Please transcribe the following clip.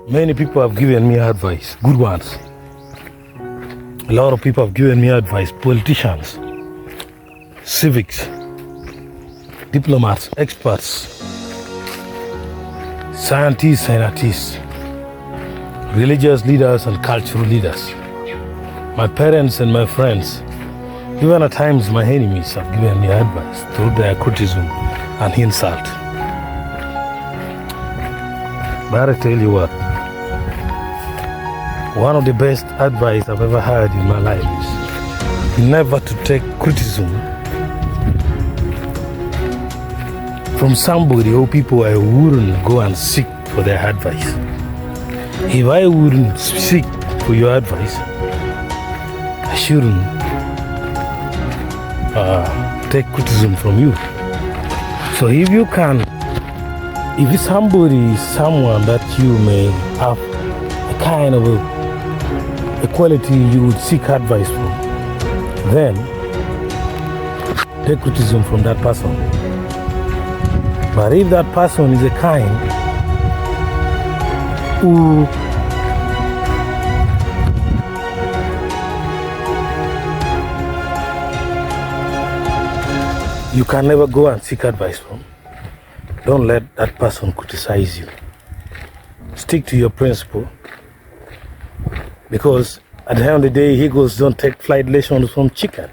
Many people have given me advice, good ones. A lot of people have given me advice, politicians, civics, diplomats, experts, scientists and artists, religious leaders and cultural leaders, my parents and my friends, even at times my enemies have given me advice through their criticism and insult. But I tell you what, one of the best advice I've ever heard in my life is never to take criticism from somebody or people I wouldn't go and seek for their advice. If I wouldn't seek for your advice, I shouldn't take criticism from you. So if you can, if somebody is someone that you may have a kind of a quality you would seek advice from, then take criticism from that person. But if that person is a kind who you can never go and seek advice from, don't let that person criticize you. Stick to your principle, because at the end of the day, eagles don't take flight lessons from chicken.